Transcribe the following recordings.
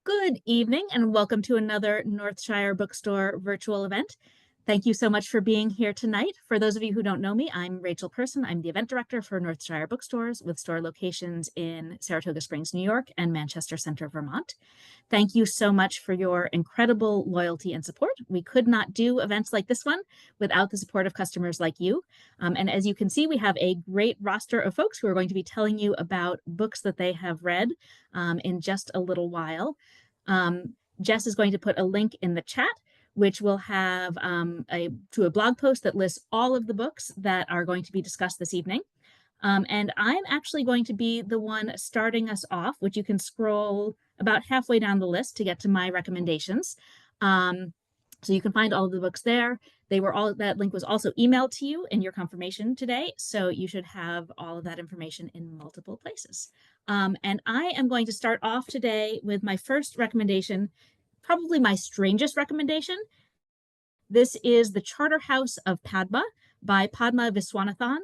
Good evening and welcome to another Northshire Bookstore virtual event. Thank you so much for being here tonight. For those of you who don't know me, I'm Rachel Person. I'm the event director for Northshire Bookstores with store locations in Saratoga Springs, New York and Manchester Center, Vermont. Thank you so much for your incredible loyalty and support. We could not do events like this one without the support of customers like you. And as you can see, we have a great roster of folks who are going to be telling you about books that they have read in just a little while. Jess is going to put a link in the chat, which will have a blog post that lists all of the books that are going to be discussed this evening. And I'm actually going to be the one starting us off, which you can scroll about halfway down the list to get to my recommendations. So you can find all of the books there. That link was also emailed to you in your confirmation today, so you should have all of that information in multiple places. And I am going to start off today with my first recommendation, probably my strangest recommendation. This is The Charterhouse of Padma by Padma Viswanathan.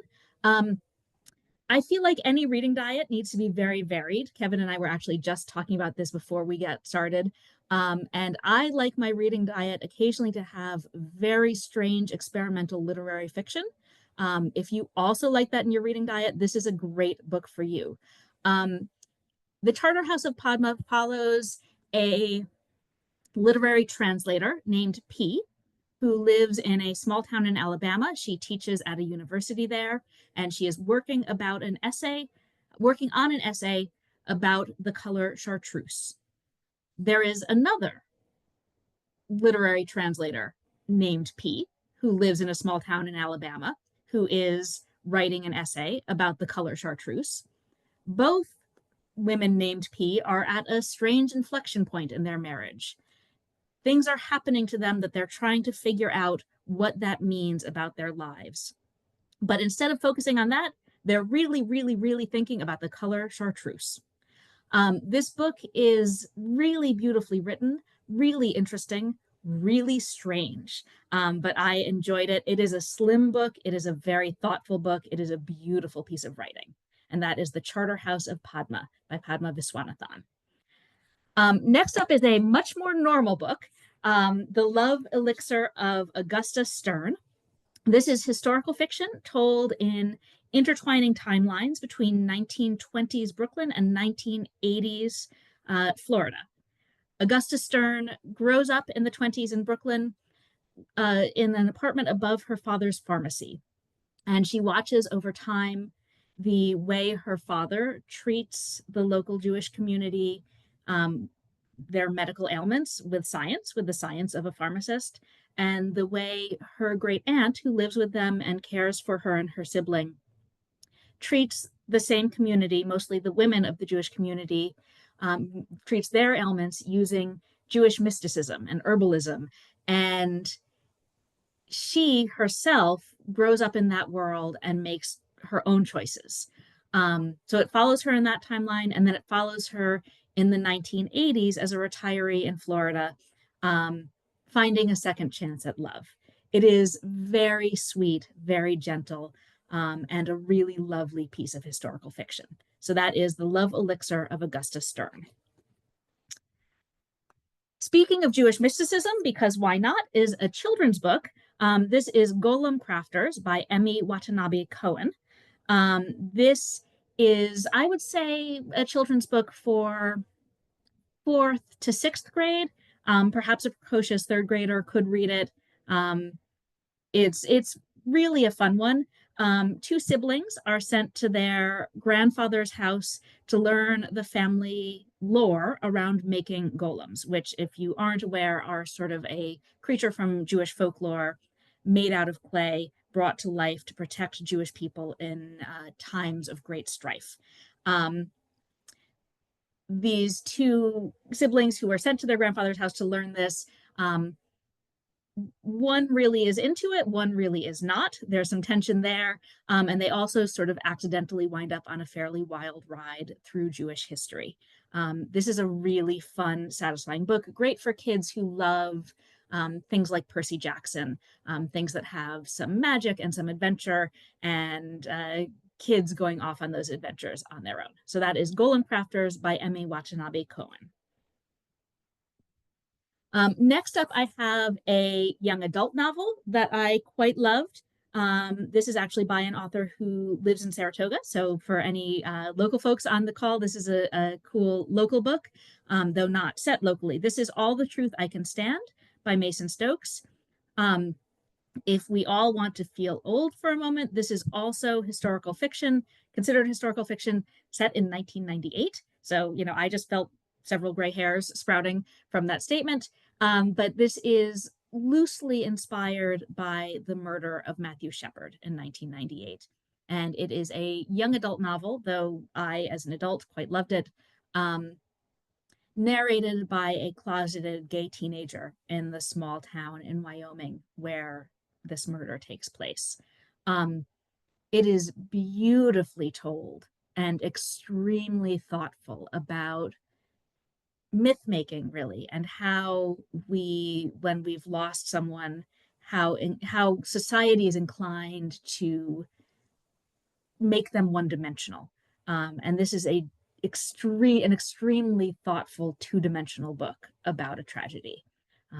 I feel like any reading diet needs to be very varied. Kevin and I were actually just talking about this before we got started. And I like my reading diet occasionally to have very strange experimental literary fiction. If you also like that in your reading diet, this is a great book for you. The Charterhouse of Padma follows a literary translator named P, who lives in a small town in Alabama. She teaches at a university there, and she is working on an essay about the color chartreuse. There is another literary translator named P, who lives in a small town in Alabama, who is writing an essay about the color chartreuse. Both women named P are at a strange inflection point in their marriage. Things are happening to them that they're trying to figure out what that means about their lives. But instead of focusing on that, they're really, really, really thinking about the color chartreuse. This book is really beautifully written, really interesting, really strange, but I enjoyed it. It is a slim book. It is a very thoughtful book. It is a beautiful piece of writing. And that is The Charterhouse of Padma by Padma Viswanathan. Next up is a much more normal book, The Love Elixir of Augusta Stern. This is historical fiction told in intertwining timelines between 1920s Brooklyn and 1980s Florida. Augusta Stern grows up in the 20s in Brooklyn in an apartment above her father's pharmacy. And she watches over time the way her father treats the local Jewish community, their medical ailments with the science of a pharmacist, and the way her great aunt, who lives with them and cares for her and her sibling, treats the same community, mostly the women of the Jewish community, treats their ailments using Jewish mysticism and herbalism. And she herself grows up in that world and makes her own choices. So it follows her in that timeline, and then it follows her in the 1980s as a retiree in Florida, finding a second chance at love. It is very sweet, very gentle, and a really lovely piece of historical fiction. So that is The Love Elixir of Augusta Stern. Speaking of Jewish mysticism, because why not, is a children's book. This is Golem Crafters by Emmy Watanabe Cohen. This is, I would say, a children's book for 4th to 6th grade. Perhaps a precocious 3rd grader could read it. It's really a fun one. 2 siblings are sent to their grandfather's house to learn the family lore around making golems, which, if you aren't aware, are sort of a creature from Jewish folklore made out of clay, brought to life to protect Jewish people in times of great strife. These 2 siblings who are sent to their grandfather's house to learn this, one really is into it, one really is not. There's some tension there, and they also sort of accidentally wind up on a fairly wild ride through Jewish history. This is a really fun, satisfying book, great for kids who love things like Percy Jackson, things that have some magic and some adventure, and kids going off on those adventures on their own. So that is Golem Crafters by Emmy Watanabe Cohen. Next up, I have a young adult novel that I quite loved. This is actually by an author who lives in Saratoga. So, for any local folks on the call, this is a cool local book, though not set locally. This is All the Truth I Can Stand by Mason Stokes. Um, if we all want to feel old for a moment, this is also historical fiction, considered historical fiction, set in 1998. So, I just felt several gray hairs sprouting from that statement. But this is loosely inspired by the murder of Matthew Shepard in 1998. And it is a young adult novel, though I, as an adult, quite loved it. Um, Narrated by a closeted gay teenager in the small town in Wyoming where this murder takes place. Um, it is beautifully told and extremely thoughtful about myth making, really, and how when we've lost someone, how society is inclined to make them one dimensional. And this is an extremely thoughtful two-dimensional book about a tragedy.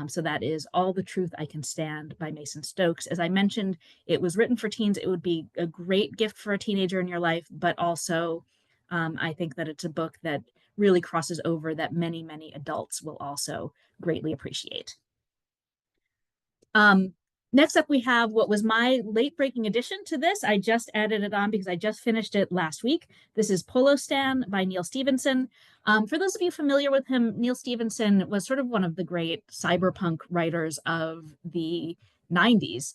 So that is All the Truth I Can Stand by Mason Stokes. As I mentioned, it was written for teens. It would be a great gift for a teenager in your life, but also I think that it's a book that really crosses over that many, many adults will also greatly appreciate. Um, Next up, we have what was my late breaking addition to this. I just added it on because I just finished it last week. This is Polo Stan by Neal Stephenson. For those of you familiar with him, Neal Stephenson was sort of one of the great cyberpunk writers of the 90s.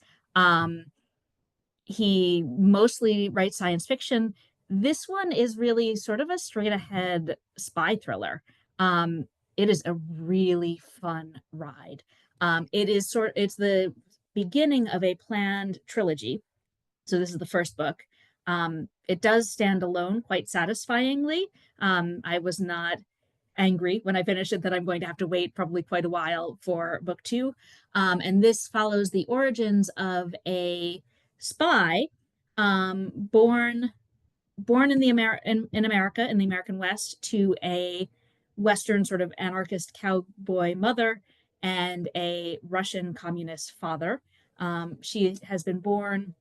He mostly writes science fiction. This one is really sort of a straight ahead spy thriller. It is a really fun ride. It's the beginning of a planned trilogy. So this is the first book. It does stand alone quite satisfyingly. I was not angry when I finished it that I'm going to have to wait probably quite a while for book two. And this follows the origins of a spy born in the in America, in the American West, to a Western sort of anarchist cowboy mother and a Russian communist father. She has been born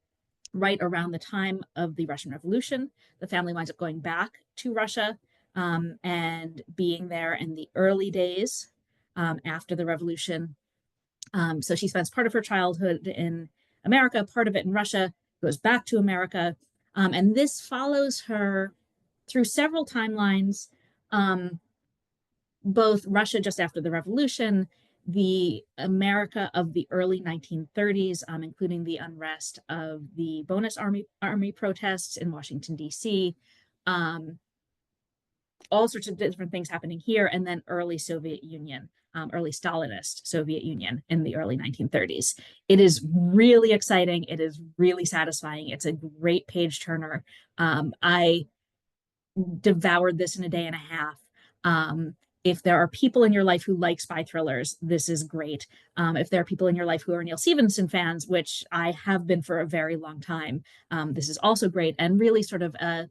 right around the time of the Russian Revolution. The family winds up going back to Russia and being there in the early days after the revolution. So she spends part of her childhood in America, part of it in Russia, goes back to America. And this follows her through several timelines, both Russia just after the revolution, the America of the early 1930s, including the unrest of the bonus army protests in Washington, D.C., all sorts of different things happening here, and then early Soviet Union, early Stalinist Soviet Union in the early 1930s. It is really exciting. It is really satisfying. It's a great page turner. I devoured this in a day and a half. If there are people in your life who like spy thrillers, this is great. If there are people in your life who are Neal Stephenson fans, which I have been for a very long time, this is also great and really sort of a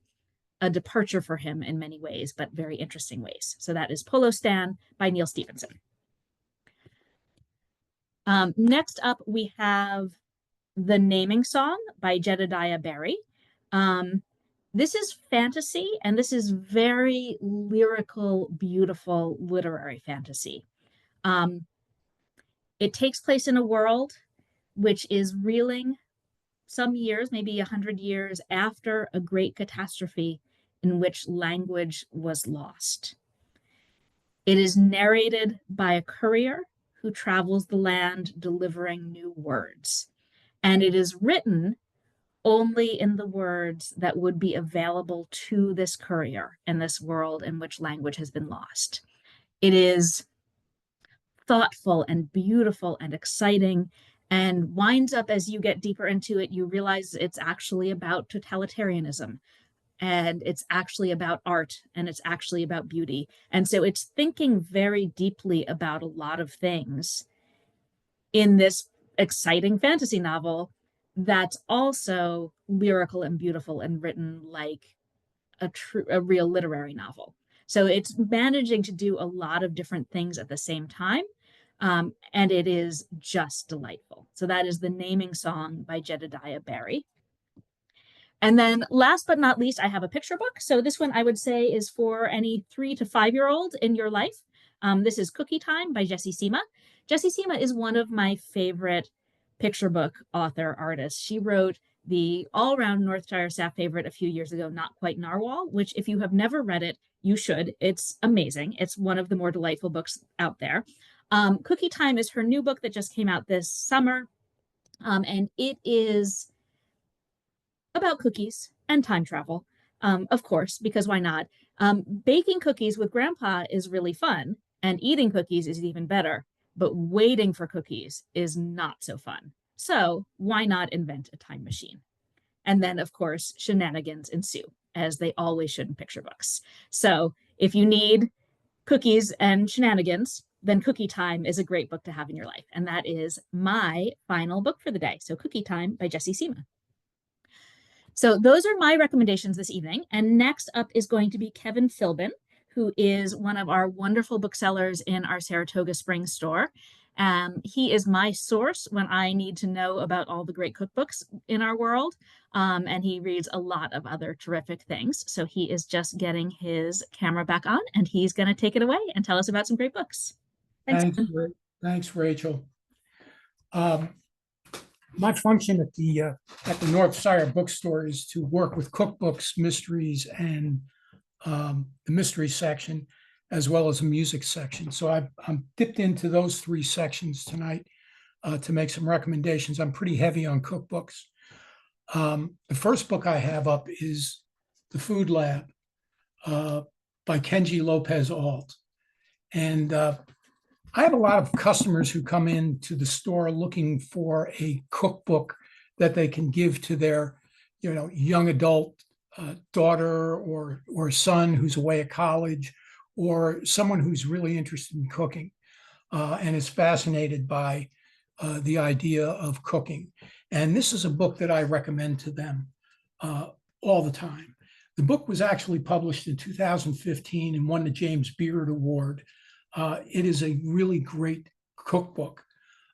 departure for him in many ways, but very interesting ways. So that is Polo Stan by Neal Stephenson. Next up, we have The Naming Song by Jedediah Barry. This is fantasy, and this is very lyrical, beautiful literary fantasy. It takes place in a world which is reeling some years, maybe 100 years after a great catastrophe in which language was lost. It is narrated by a courier who travels the land delivering new words. And it is written only in the words that would be available to this courier in this world in which language has been lost. It is thoughtful and beautiful and exciting and winds up, as you get deeper into it, you realize it's actually about totalitarianism and it's actually about art and it's actually about beauty. And so it's thinking very deeply about a lot of things in this exciting fantasy novel that's also lyrical and beautiful and written like a real literary novel. So it's managing to do a lot of different things at the same time. And it is just delightful. So that is The Naming Song by Jedediah Barry. And then last but not least, I have a picture book. So this one I would say is for any 3 to 5 year old in your life. This is Cookie Time by Jessie Sima. Jessie Sima is one of my favorite picture book author artists. She wrote the all-around Northshire staff favorite a few years ago, Not Quite Narwhal, which if you have never read it, you should. It's amazing. It's one of the more delightful books out there. Cookie Time is her new book that just came out this summer. And it is about cookies and time travel, of course, because why not? Baking cookies with grandpa is really fun, and eating cookies is even better, but waiting for cookies is not so fun. So why not invent a time machine? And then, of course, shenanigans ensue, as they always should in picture books. So if you need cookies and shenanigans, then Cookie Time is a great book to have in your life. And that is my final book for the day. So Cookie Time by Jessie Sima. So those are my recommendations this evening. And next up is going to be Kevin Philbin, who is one of our wonderful booksellers in our Saratoga Springs store. He is my source when I need to know about all the great cookbooks in our world. And he reads a lot of other terrific things. So he is just getting his camera back on, and he's going to take it away and tell us about some great books. Thanks. Thanks, Rachel. My function at the Northshire bookstore is to work with cookbooks, mysteries, and the mystery section, as well as a music section. So I'm dipped into those 3 sections tonight to make some recommendations. I'm pretty heavy on cookbooks. The first book I have up is The Food Lab by Kenji Lopez Alt. And I have a lot of customers who come into the store looking for a cookbook that they can give to their, young adult daughter or son who's away at college, or someone who's really interested in cooking and is fascinated by the idea of cooking. And this is a book that I recommend to them all the time. The book was actually published in 2015 and won the James Beard Award. It is a really great cookbook,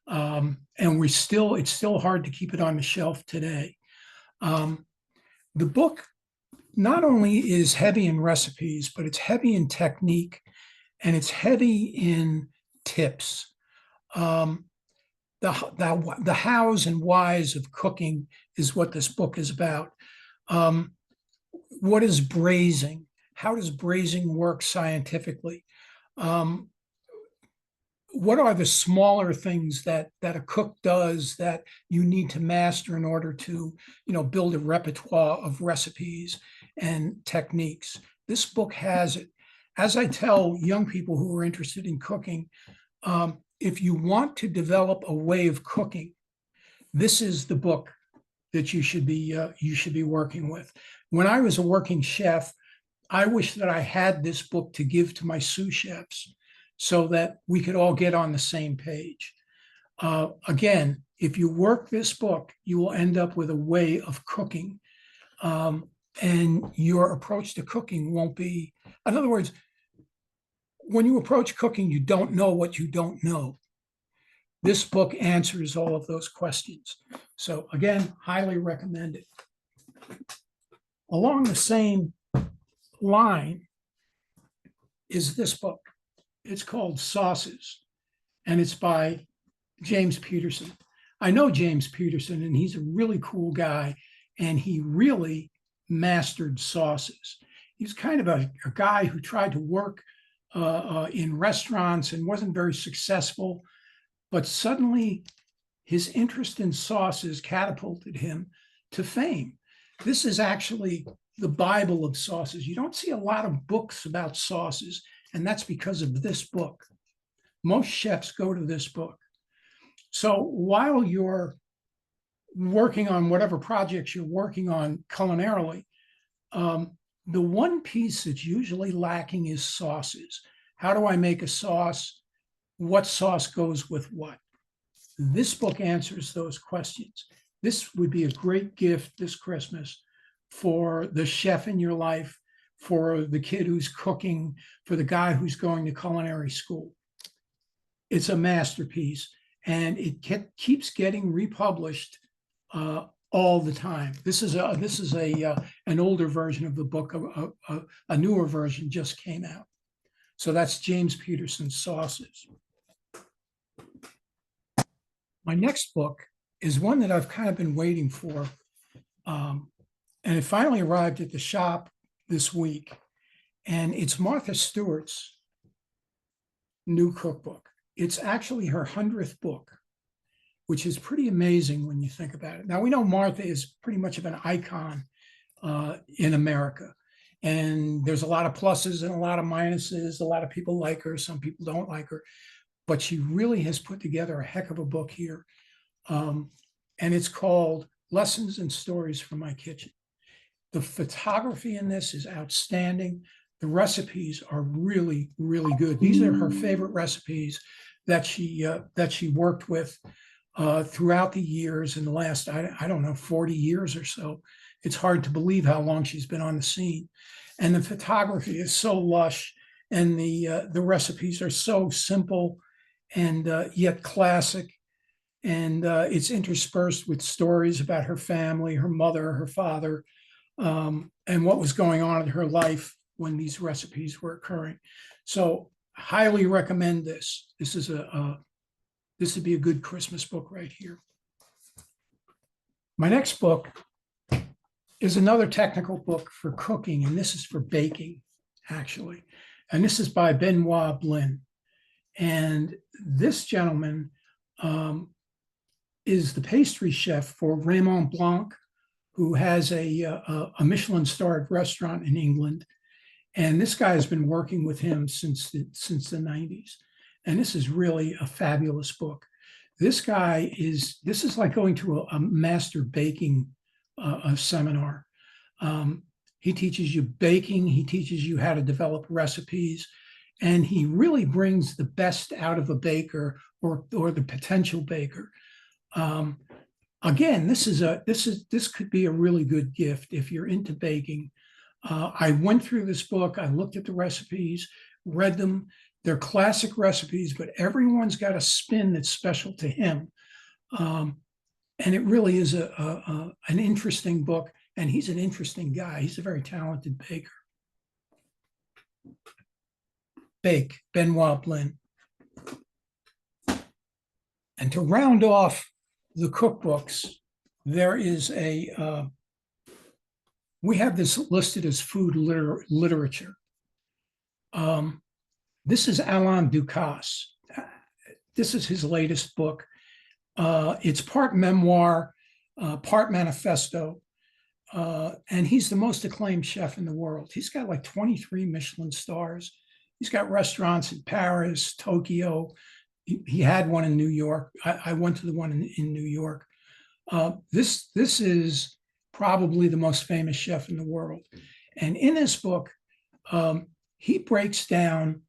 and it's still hard to keep it on the shelf today. The book not only is heavy in recipes, but it's heavy in technique, and it's heavy in tips. The hows and whys of cooking is what this book is about. What is braising? How does braising work scientifically? What are the smaller things that a cook does that you need to master in order to, build a repertoire of recipes and techniques? This book has it. As I tell young people who are interested in cooking, if you want to develop a way of cooking, this is the book that you should be working with. When I was a working chef, I wish that I had this book to give to my sous chefs so that we could all get on the same page. Again, if you work this book, you will end up with a way of cooking. And your approach to cooking won't be, in other words, when you approach cooking, you don't know what you don't know. This book answers all of those questions. So again, highly recommend it. Along the same line is this book. It's called Sauces, and it's by James Peterson. I know James Peterson, and he's a really cool guy, and he really mastered sauces. He's kind of a guy who tried to work in restaurants and wasn't very successful, but suddenly his interest in sauces catapulted him to fame. This is actually the Bible of sauces. You don't see a lot of books about sauces, and that's because of this book. Most chefs go to this book. So while you're working on whatever projects you're working on culinarily, the one piece that's usually lacking is sauces. How do I make a sauce? What sauce goes with what? This book answers those questions. This would be a great gift this Christmas for the chef in your life, for the kid who's cooking, for the guy who's going to culinary school. It's a masterpiece, and it keeps getting republished all the time. This is a an older version of the book. A newer version just came out. So that's James Peterson's Sauces. My next book is one that I've kind of been waiting for, and it finally arrived at the shop this week. And it's Martha Stewart's new cookbook. It's actually her 100th book, which is pretty amazing when you think about it. Now, we know Martha is pretty much of an icon in America. And there's a lot of pluses and a lot of minuses. A lot of people like her, some people don't like her. But she really has put together a heck of a book here. And it's called Lessons and Stories from My Kitchen. The photography in this is outstanding. The recipes are really, really good. These are her favorite recipes that she worked with throughout the years, in the last, I don't know, 40 years or so. It's hard to believe how long she's been on the scene. And the photography is so lush, and the recipes are so simple and yet classic. And it's interspersed with stories about her family, her mother, her father, and what was going on in her life when these recipes were occurring. So highly recommend this. This would be a good Christmas book right here. My next book is another technical book for cooking, and this is for baking, actually. And this is by Benoit Blin. And this gentleman is the pastry chef for Raymond Blanc, who has a Michelin-starred restaurant in England. And this guy has been working with him since the 90s. And this is really a fabulous book. This is like going to a master baking seminar. He teaches you baking, he teaches you how to develop recipes, and he really brings the best out of a baker or the potential baker. Again, this could be a really good gift if you're into baking. I went through this book, I looked at the recipes, read them. They're classic recipes, but everyone's got a spin that's special to him. And it really is an interesting book, and he's an interesting guy. He's a very talented baker. Bake, Benoit Blin. And to round off the cookbooks, there is we have this listed as food literature. This is Alain Ducasse. This is his latest book. It's part memoir, part manifesto, and he's the most acclaimed chef in the world. He's got like 23 Michelin stars. He's got restaurants in Paris, Tokyo. He had one in New York. I went to the one in New York. This is probably the most famous chef in the world. And in this book, he breaks down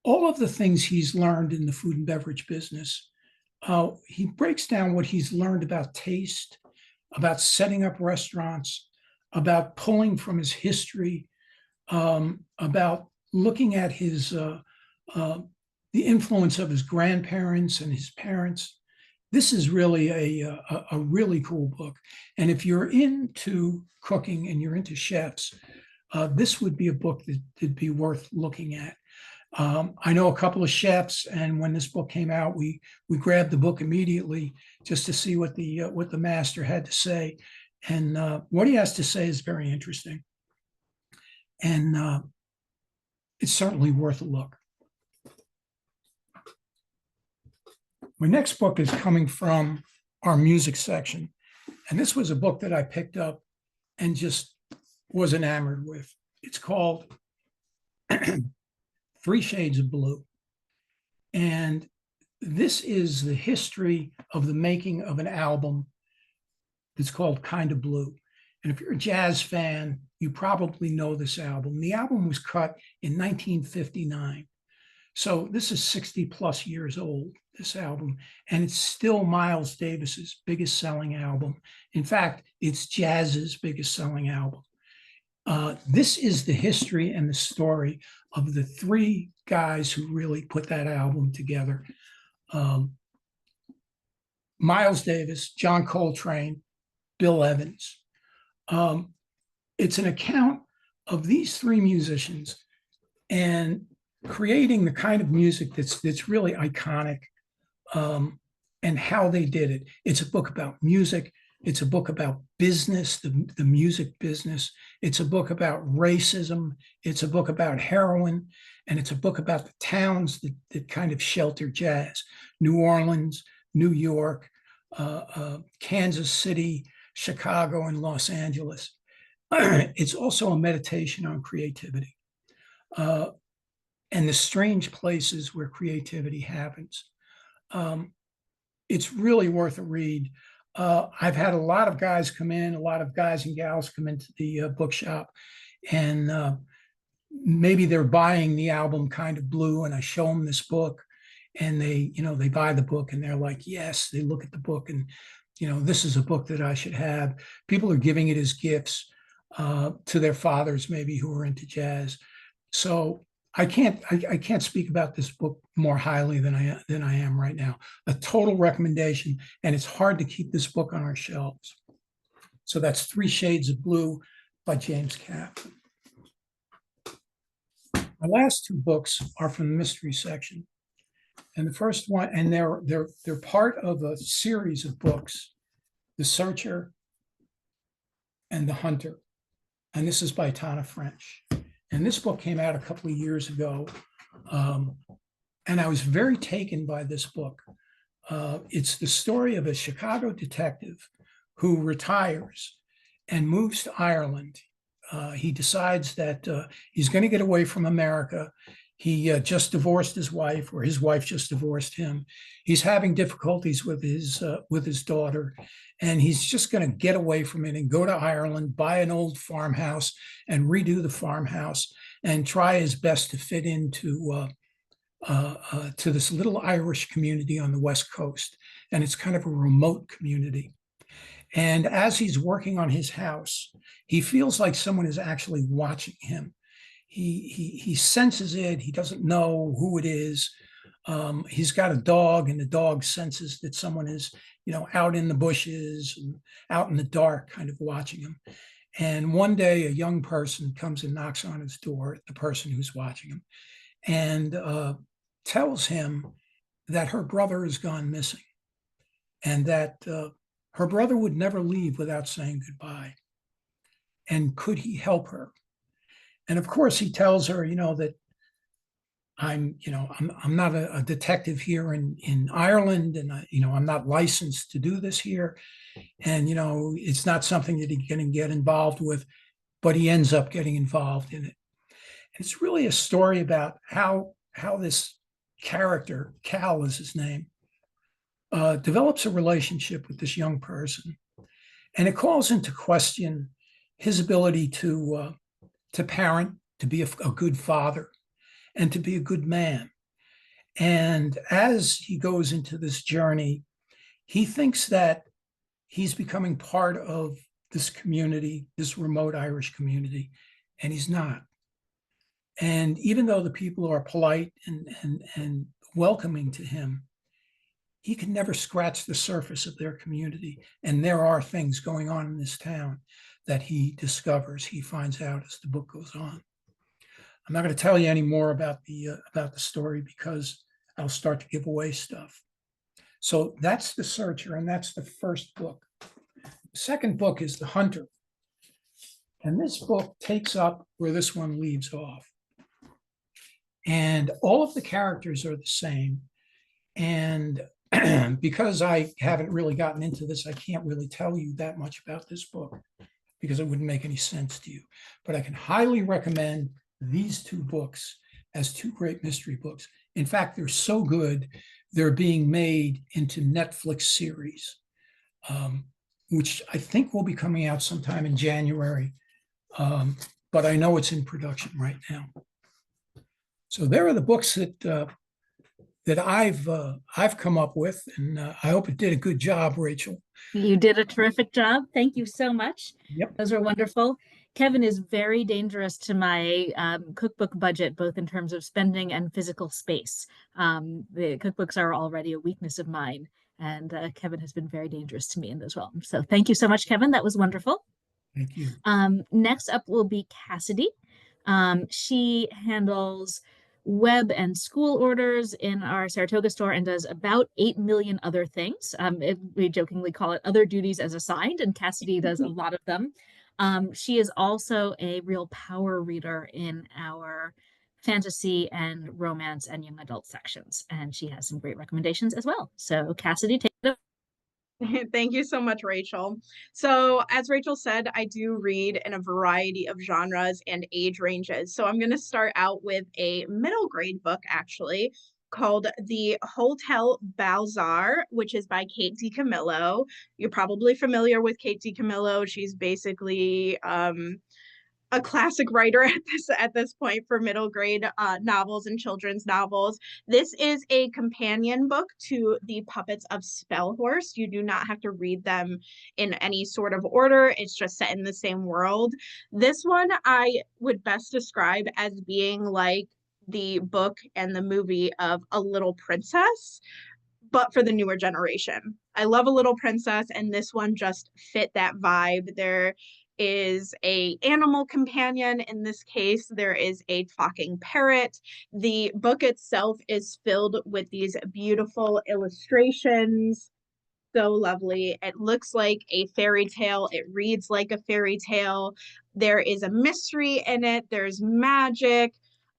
all of the things he's learned in the food and beverage business. He breaks down what he's learned about taste, about setting up restaurants, about pulling from his history, about looking at the influence of his grandparents and his parents. This is really a really cool book. And if you're into cooking and you're into chefs, this would be a book that'd be worth looking at. I know a couple of chefs, and when this book came out, we grabbed the book immediately just to see what the master had to say. And what he has to say is very interesting. And it's certainly worth a look. My next book is coming from our music section. And this was a book that I picked up and just was enamored with. It's called 3 Shades of Blue. And this is the history of the making of an album that's called Kind of Blue. And if you're a jazz fan, you probably know this album. The album was cut in 1959. So this is 60 plus years old, this album, and it's still Miles Davis's biggest selling album. In fact, it's jazz's biggest selling album. This is the history and the story of the three guys who really put that album together. Miles Davis, John Coltrane, Bill Evans. It's an account of these three musicians and creating the kind of music that's really iconic, and how they did it. It's a book about music. It's a book about business, the music business. It's a book about racism. It's a book about heroin. And it's a book about the towns that kind of shelter jazz. New Orleans, New York, Kansas City, Chicago, and Los Angeles. It's also a meditation on creativity, and the strange places where creativity happens. It's really worth a read. I've had a lot of guys come in, a lot of guys and gals come into the bookshop, and maybe they're buying the album Kind of Blue, and I show them this book, and they buy the book, and they're like, yes, they look at the book, and this is a book that I should have. People are giving it as gifts to their fathers, maybe, who are into jazz. So I can't speak about this book more highly than I am right now. A total recommendation, and it's hard to keep this book on our shelves. So that's 3 Shades of Blue by James Capp. My last 2 books are from the mystery section, and the first one, and they're part of a series of books, The Searcher and The Hunter, and this is by Tana French. And this book came out a couple of years ago, and I was very taken by this book. It's the story of a Chicago detective who retires and moves to Ireland. He decides that he's going to get away from America. He just divorced his wife, or his wife just divorced him. He's having difficulties with his daughter, and he's just going to get away from it and go to Ireland, buy an old farmhouse, and redo the farmhouse, and try his best to fit into to this little Irish community on the West Coast. And it's kind of a remote community. And as he's working on his house, he feels like someone is actually watching him. He senses it. He doesn't know who it is. He's got a dog, and the dog senses that someone is, out in the bushes and out in the dark, kind of watching him. And one day, a young person comes and knocks on his door, the person who's watching him, and tells him that her brother has gone missing, and that her brother would never leave without saying goodbye. And could he help her? And of course, he tells her, that I'm not a detective here in Ireland, and I'm not licensed to do this here, and it's not something that he can get involved with, but he ends up getting involved in it. And it's really a story about how this character, Cal is his name, develops a relationship with this young person, and it calls into question his ability to parent, to be a good father, and to be a good man. And as he goes into this journey, he thinks that he's becoming part of this community, this remote Irish community, and he's not. And even though the people are polite and welcoming to him, he can never scratch the surface of their community. And there are things going on in this town that he discovers, he finds out as the book goes on. I'm not going to tell you any more about the story, because I'll start to give away stuff. So that's The Searcher, and that's the first book. The second book is The Hunter. And this book takes up where this one leaves off. And all of the characters are the same. And because I haven't really gotten into this, I can't really tell you that much about this book, because it wouldn't make any sense to you. But I can highly recommend these 2 books as 2 great mystery books. In fact, they're so good, they're being made into Netflix series, which I think will be coming out sometime in January. But I know it's in production right now. So there are the books that I've come up with, and I hope it did a good job, Rachel. You did a terrific job. Thank you so much. Yep. Those are wonderful. Kevin is very dangerous to my cookbook budget, both in terms of spending and physical space. The cookbooks are already a weakness of mine, and Kevin has been very dangerous to me in those realms. So thank you so much, Kevin. That was wonderful. Thank you. Next up will be Cassidy. She handles web and school orders in our Saratoga store and does about 8 million other things. We jokingly call it other duties as assigned, and Cassidy does a lot of them. She is also a real power reader in our fantasy and romance and young adult sections, and she has some great recommendations as well. So Cassidy, take it. Thank you so much, Rachel. So, as Rachel said, I do read in a variety of genres and age ranges. So, I'm going to start out with a middle grade book, actually, called The Hotel Balzar, which is by Kate DiCamillo. You're probably familiar with Kate DiCamillo. She's basically a classic writer at this point for middle grade novels and children's novels. This is a companion book to The Puppets of Spellhorse. You do not have to read them in any sort of order. It's just set in the same world. This one I would best describe as being like the book and the movie of A Little Princess, but for the newer generation. I love A Little Princess, and this one just fit that vibe. There is a animal companion. In this case, there is a talking parrot. The book itself is filled with these beautiful illustrations. So lovely. It looks like a fairy tale. It reads like a fairy tale. There is a mystery in it. There's magic.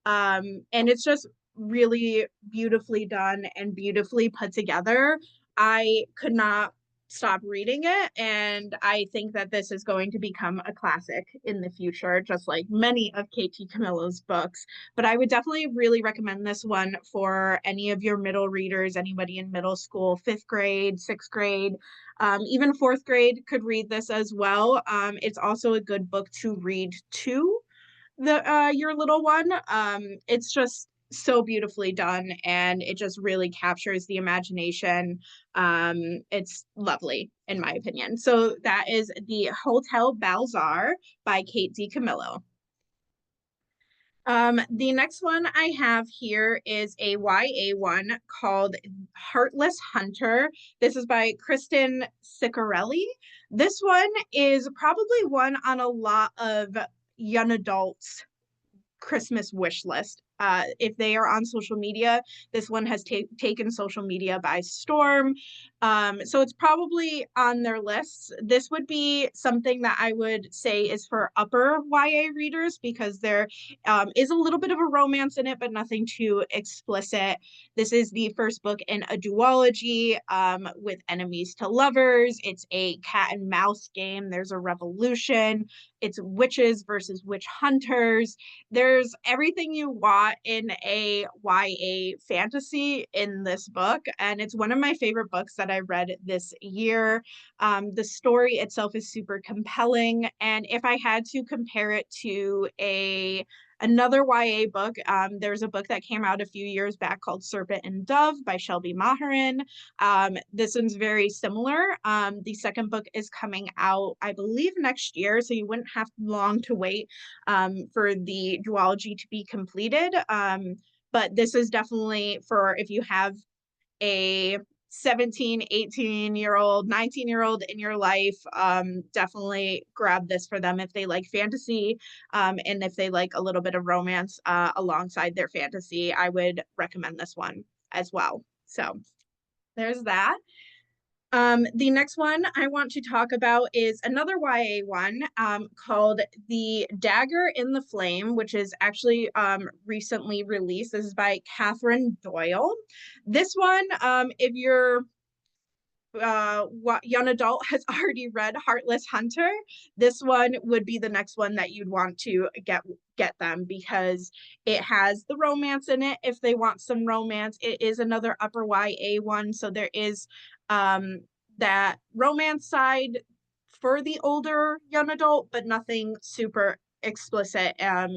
And it's just really beautifully done and beautifully put together. I could not stop reading it, and I think that this is going to become a classic in the future, just like many of Katie Camillo's books. But I would definitely really recommend this one for any of your middle readers, anybody in middle school, 5th grade, 6th grade, even 4th grade could read this as well. It's also a good book to read to your little one. It's just so beautifully done, and it just really captures the imagination. It's lovely in my opinion. So that is The Hotel Balzar by Kate DiCamillo. The next one I have here is a YA one called Heartless Hunter. This is by Kristen Ciccarelli. This one is probably one on a lot of young adults Christmas wish list. If they are on social media, this one has taken social media by storm. So it's probably on their lists. This would be something that I would say is for upper YA readers because there is a little bit of a romance in it, but nothing too explicit. This is the first book in a duology with enemies to lovers. It's a cat and mouse game. There's a revolution. It's witches versus witch hunters. There's everything you want in a YA fantasy in this book, and it's one of my favorite books that I read this year. The story itself is super compelling, and if I had to compare it to another YA book, there's a book that came out a few years back called Serpent and Dove by Shelby Maharan. This one's very similar. The second book is coming out, I believe, next year, so you wouldn't have long to wait for the duology to be completed. But this is definitely for if you have a 17, 18-year-old, 19-year-old in your life, definitely grab this for them if they like fantasy, and if they like a little bit of romance alongside their fantasy. I would recommend this one as well. So there's that. The next one I want to talk about is another YA one called The Dagger in the Flame, which is actually recently released. This is by Catherine Doyle. This one, if you're what young adult has already read Heartless Hunter, this one would be the next one that you'd want to get them because it has the romance in it if they want some romance. It is another upper YA one, so there is that romance side for the older young adult, but nothing super explicit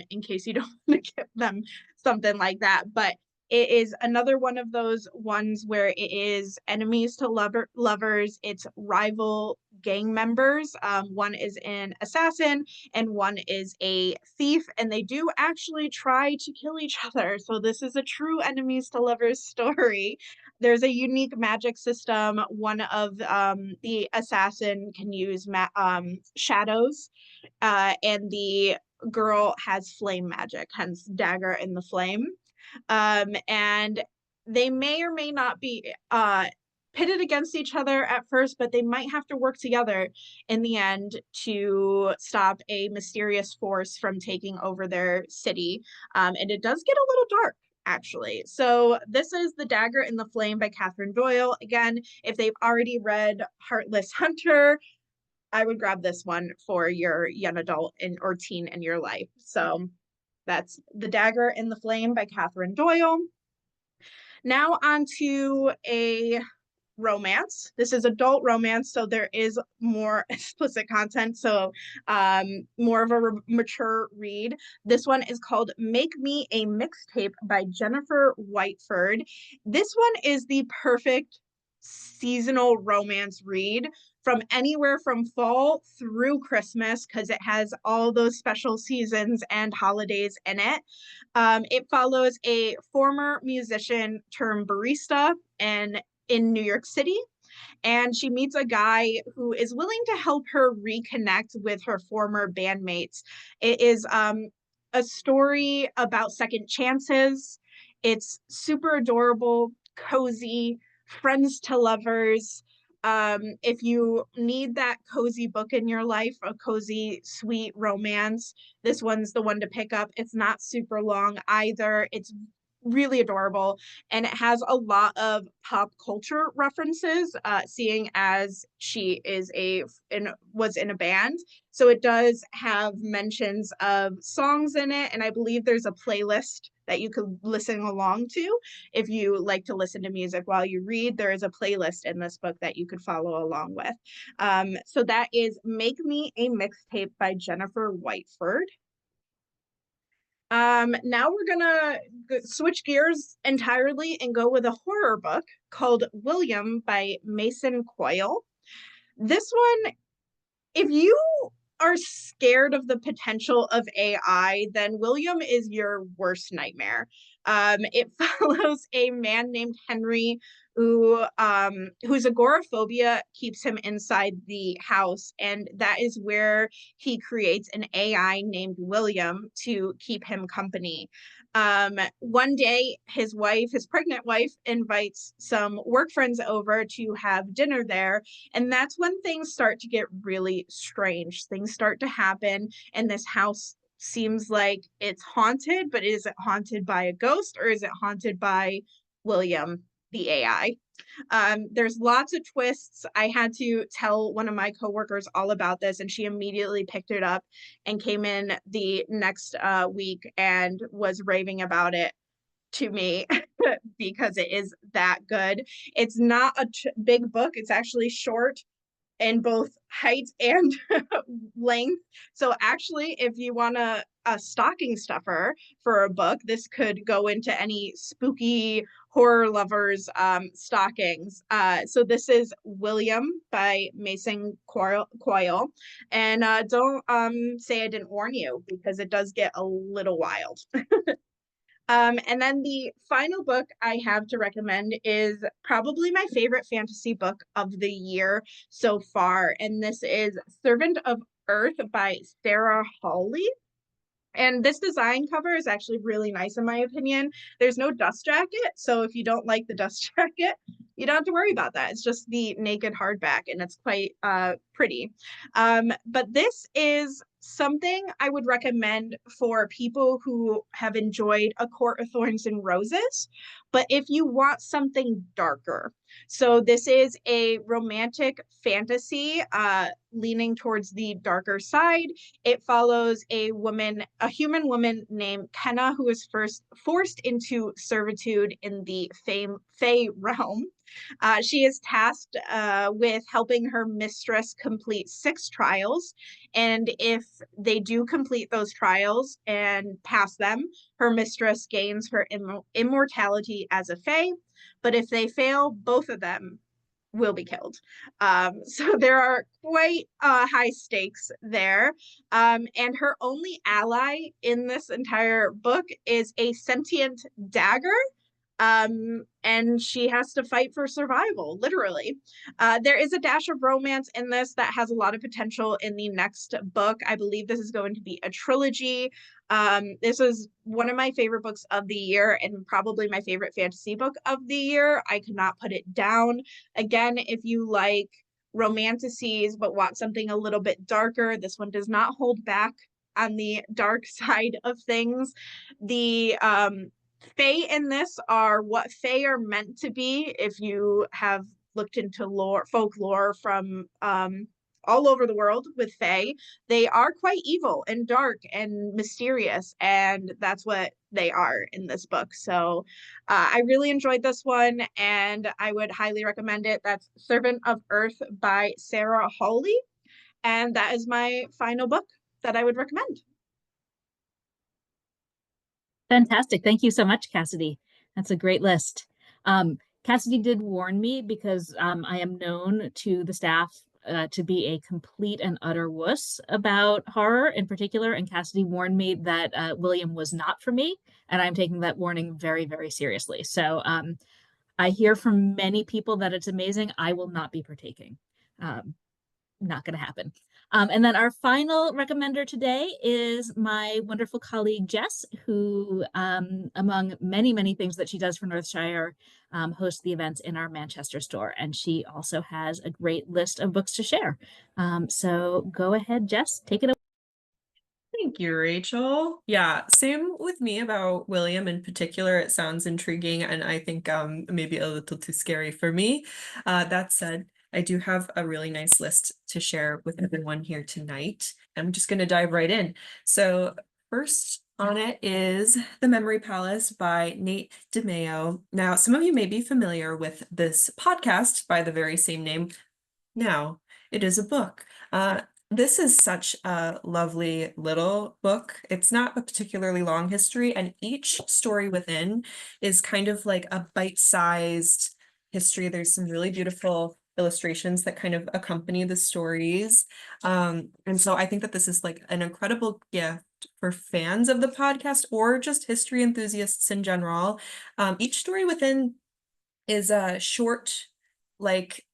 in case you don't want to give them something like that. But It is another one of those ones where it is enemies to lovers. It's rival gang members. One is an assassin and one is a thief, and they do actually try to kill each other. So this is a true enemies to lovers story. There's a unique magic system. One of the assassin can use shadows, and the girl has flame magic, hence dagger in the flame. And they may or may not be pitted against each other at first, but they might have to work together in the end to stop a mysterious force from taking over their city. And it does get a little dark, actually. So this is The Dagger in the Flame by Catherine Doyle. Again, if they've already read Heartless Hunter, I would grab this one for your young adult or teen in your life. So that's The Dagger in the Flame by Catherine Doyle. Now on to a romance. This is adult romance, so there is more explicit content, so more of a mature read. This one is called Make Me a Mixtape by Jennifer Whiteford. This one is the perfect seasonal romance read from anywhere from fall through Christmas, because it has all those special seasons and holidays in it. It follows a former musician turned barista in New York City, and she meets a guy who is willing to help her reconnect with her former bandmates. It is a story about second chances. It's super adorable, cozy, friends to lovers. If you need that cozy book in your life, a cozy, sweet romance, this one's the one to pick up. It's not super long either. It's really adorable, and it has a lot of pop culture references, seeing as she is was in a band. So it does have mentions of songs in it, and I believe there's a playlist that you could listen along to. If you like to listen to music while you read, there is a playlist in this book that you could follow along with. So that is Make Me a Mixtape by Jennifer Whiteford. Now we're gonna switch gears entirely and go with a horror book called William by Mason Coyle. This one, if you are scared of the potential of AI, then William is your worst nightmare. It follows a man named Henry whose agoraphobia keeps him inside the house, and that is where he creates an AI named William to keep him company. One day, his pregnant wife, invites some work friends over to have dinner there, and that's when things start to get really strange. Things start to happen, and this house seems like it's haunted, but is it haunted by a ghost or is it haunted by William, the AI? There's lots of twists. I had to tell one of my coworkers all about this, and she immediately picked it up and came in the next week and was raving about it to me because it is that good. It's not a big book. It's actually short in both height and length. So actually, if you want a stocking stuffer for a book, this could go into any spooky horror lovers stockings. So this is William by Mason Coyle. And don't say I didn't warn you, because it does get a little wild. And then the final book I have to recommend is probably my favorite fantasy book of the year so far. And this is Servant of Earth by Sarah Hawley. And this design cover is actually really nice, in my opinion. There's no dust jacket, so if you don't like the dust jacket, you don't have to worry about that. It's just the naked hardback, and it's quite pretty. But this is something I would recommend for people who have enjoyed A Court of Thorns and Roses, but if you want something darker. So this is a romantic fantasy leaning towards the darker side. It follows a human woman named Kenna, who is first forced into servitude in the Fae realm. She is tasked with helping her mistress complete 6 trials. And if they do complete those trials and pass them, her mistress gains her immortality as a fae. But if they fail, both of them will be killed. So there are quite high stakes there. And her only ally in this entire book is a sentient dagger. And she has to fight for survival, literally. There is a dash of romance in this that has a lot of potential in the next book. I believe this is going to be a trilogy. This is one of my favorite books of the year and probably my favorite fantasy book of the year. I could not put it down. Again, if you like romanticities but want something a little bit darker, this one does not hold back on the dark side of things. The Fae in this are what Fae are meant to be. If you have looked into folklore from all over the world with Fae, they are quite evil and dark and mysterious, and that's what they are in this book. So I really enjoyed this one, and I would highly recommend it. That's Servant of Earth by Sarah Hawley, and that is my final book that I would recommend. Fantastic. Thank you so much, Cassidy. That's a great list. Cassidy did warn me because I am known to the staff to be a complete and utter wuss about horror in particular. And Cassidy warned me that William was not for me. And I'm taking that warning very, very seriously. So I hear from many people that it's amazing. I will not be partaking. Not going to happen. And then our final recommender today is my wonderful colleague, Jess, who, among many, many things that she does for Northshire, hosts the events in our Manchester store. And she also has a great list of books to share. So go ahead, Jess, take it away. Thank you, Rachel. Yeah, same with me about William in particular. It sounds intriguing and I think maybe a little too scary for me. That said, I do have a really nice list to share with everyone here tonight. I'm just going to dive right in. So first on it is The Memory Palace by Nate DeMeo. Now, some of you may be familiar with this podcast by the very same name. Now, it is a book. This is such a lovely little book. It's not a particularly long history, and each story within is kind of like a bite-sized history. There's some really beautiful illustrations that kind of accompany the stories. And so I think that this is like an incredible gift for fans of the podcast or just history enthusiasts in general. Each story within is a short, like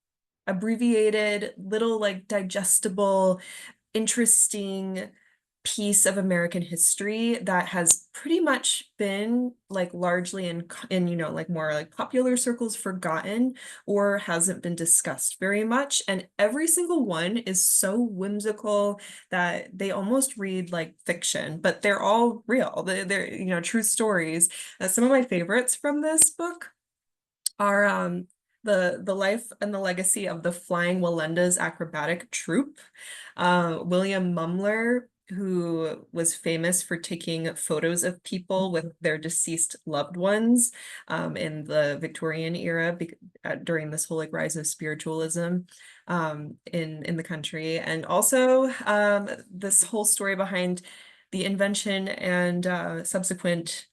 abbreviated, little like digestible, interesting piece of American history that has pretty much been like largely in like more like popular circles forgotten or hasn't been discussed very much. And every single one is so whimsical that they almost read like fiction, but they're all real. They're true stories. Some of my favorites from this book are the life and the legacy of the Flying Walenda's acrobatic troupe. William Mumler, who was famous for taking photos of people with their deceased loved ones in the Victorian era during this whole like rise of spiritualism in the country. And also this whole story behind the invention and subsequent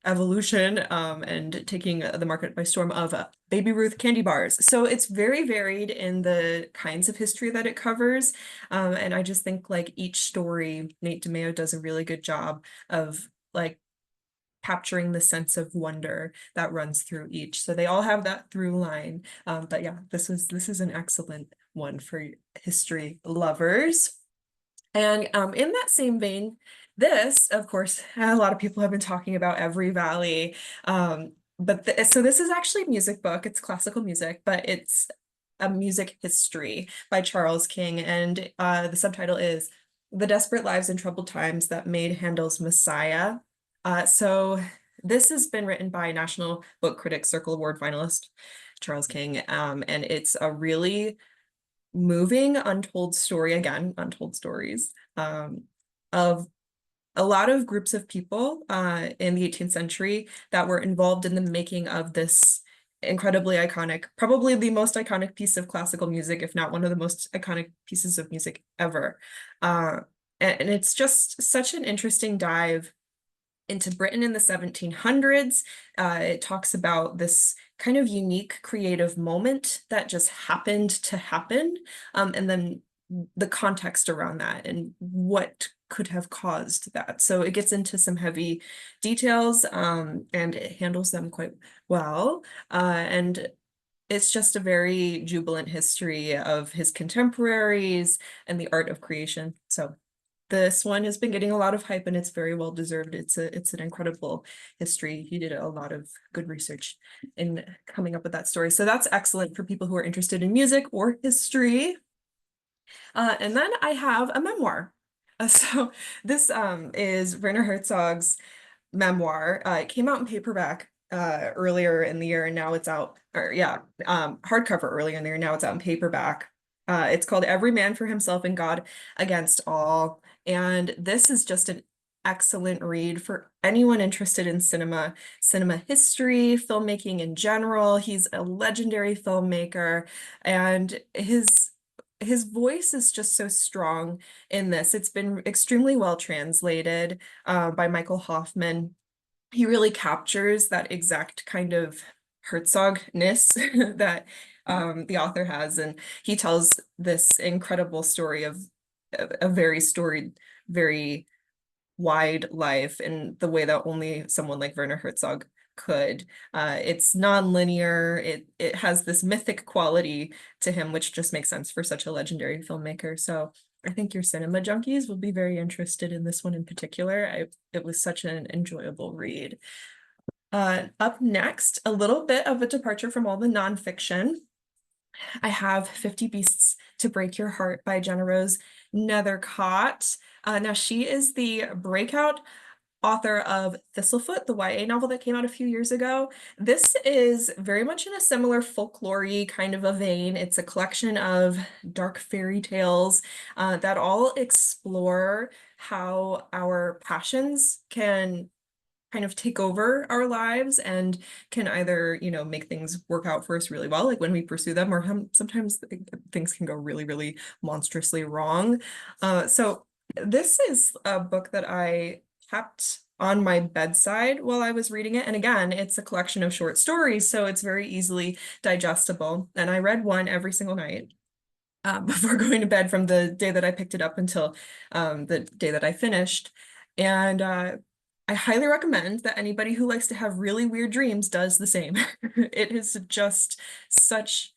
evolution and taking the market by storm of Baby Ruth candy bars. So it's very varied in the kinds of history that it covers. And I just think like each story, Nate DeMeo does a really good job of like capturing the sense of wonder that runs through each. So they all have that through line. But yeah, this is an excellent one for history lovers. And in that same vein, this, of course, a lot of people have been talking about Every Valley. So this is actually a music book. It's classical music, but it's a music history by Charles King. And the subtitle is The Desperate Lives and Troubled Times That Made Handel's Messiah. So this has been written by National Book Critics Circle Award finalist Charles King. And it's a really moving untold story, again, untold stories, of a lot of groups of people in the 18th century that were involved in the making of this incredibly iconic, probably the most iconic piece of classical music, if not one of the most iconic pieces of music ever. And it's just such an interesting dive into Britain in the 1700s. It talks about this kind of unique creative moment that just happened to happen, and then the context around that and what could have caused that. So it gets into some heavy details, and it handles them quite well. And it's just a very jubilant history of his contemporaries and the art of creation. So this one has been getting a lot of hype, and it's very well deserved. It's an incredible history. He did a lot of good research in coming up with that story. So that's excellent for people who are interested in music or history. And then I have a memoir. So this is Werner Herzog's memoir. It came out in paperback earlier in the year, and now it's out, or yeah, hardcover earlier in the year, now it's out in paperback. It's called Every Man for Himself and God Against All. And this is just an excellent read for anyone interested in cinema history, filmmaking in general. He's a legendary filmmaker, and his voice is just so strong in this. It's been extremely well translated by Michael Hoffman. He really captures that exact kind of Herzogness that the author has, and he tells this incredible story of a very storied, very wide life in the way that only someone like Werner Herzog could. It's non-linear. It has this mythic quality to him, which just makes sense for such a legendary filmmaker. So I think your cinema junkies will be very interested in this one in particular. It was such an enjoyable read. Up next, a little bit of a departure from all the nonfiction. I have 50 Beasts to Break Your Heart by Jenna Rose Nethercott. Now she is the breakout author of Thistlefoot, the YA novel that came out a few years ago. This is very much in a similar folklore-y kind of a vein. It's a collection of dark fairy tales that all explore how our passions can kind of take over our lives and can either, make things work out for us really well, like when we pursue them, or sometimes things can go really, really monstrously wrong. So this is a book that I kept on my bedside while I was reading it. And again, it's a collection of short stories, so it's very easily digestible. And I read one every single night before going to bed from the day that I picked it up until the day that I finished. And I highly recommend that anybody who likes to have really weird dreams does the same. It is just such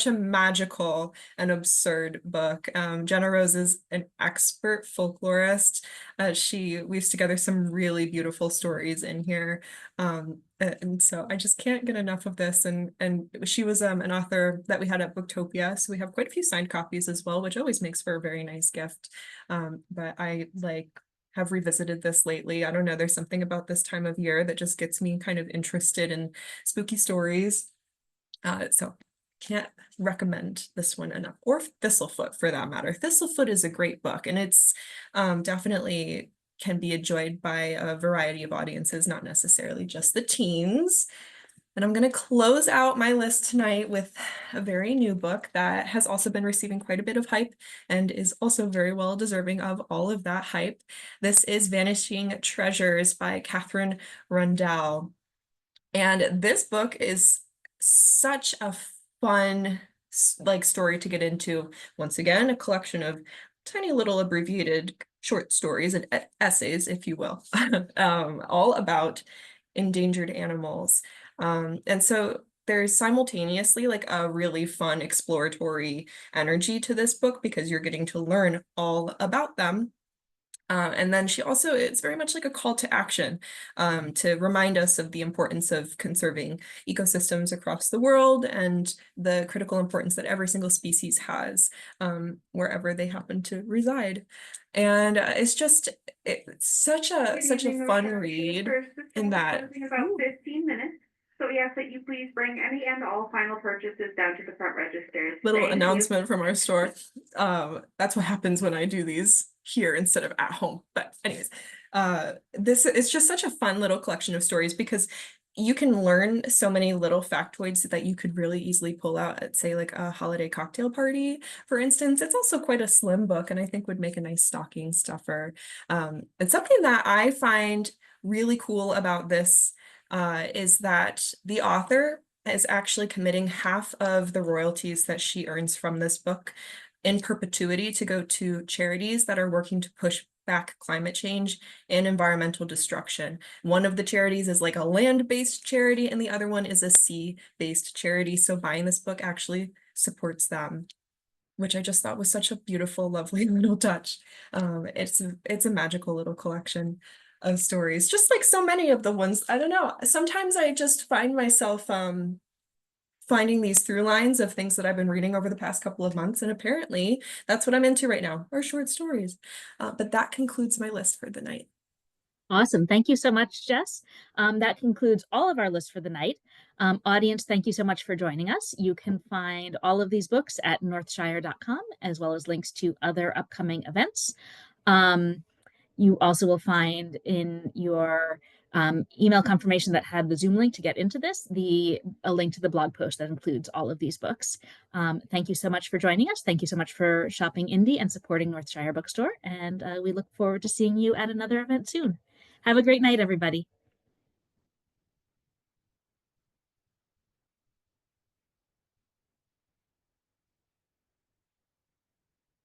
a magical and absurd book. Jenna Rose is an expert folklorist. She weaves together some really beautiful stories in here. And so I just can't get enough of this. And she was an author that we had at Booktopia. So we have quite a few signed copies as well, which always makes for a very nice gift. But I have revisited this lately. I don't know, there's something about this time of year that just gets me kind of interested in spooky stories. So can't recommend this one enough, or Thistlefoot for that matter. Thistlefoot is a great book, and it's definitely can be enjoyed by a variety of audiences, not necessarily just the teens. And I'm going to close out my list tonight with a very new book that has also been receiving quite a bit of hype and is also very well deserving of all of that hype. This is Vanishing Treasures by Catherine Rundell. And this book is such a fun story to get into. Once again, a collection of tiny little abbreviated short stories and essays, if you will, all about endangered animals. And so there's simultaneously a really fun exploratory energy to this book because you're getting to learn all about them. And then it's very much like a call to action to remind us of the importance of conserving ecosystems across the world and the critical importance that every single species has wherever they happen to reside. And it's such a fun read in that. About 15 minutes. So we ask that you please bring any and all final purchases down to the front registers. Little Thank announcement from our store. That's what happens when I do these here instead of at home. But anyways, this is just such a fun little collection of stories because you can learn so many little factoids that you could really easily pull out at, say, like a holiday cocktail party, for instance. It's also quite a slim book and I think would make a nice stocking stuffer. And something that I find really cool about this is that the author is actually committing half of the royalties that she earns from this book in perpetuity to go to charities that are working to push back climate change and environmental destruction. One of the charities is like a land-based charity, and the other one is a sea-based charity. So buying this book actually supports them, which I just thought was such a beautiful, lovely little touch. It's a magical little collection of stories, just like so many of the ones. I don't know. Sometimes I just find myself finding these through lines of things that I've been reading over the past couple of months, and apparently that's what I'm into right now, are short stories. But that concludes my list for the night. Awesome. Thank you so much, Jess. That concludes all of our list for the night. Audience, thank you so much for joining us. You can find all of these books at northshire.com, as well as links to other upcoming events. You also will find in your email confirmation that had the Zoom link to get into this, a link to the blog post that includes all of these books. Thank you so much for joining us. Thank you so much for shopping indie and supporting Northshire Bookstore. And we look forward to seeing you at another event soon. Have a great night, everybody.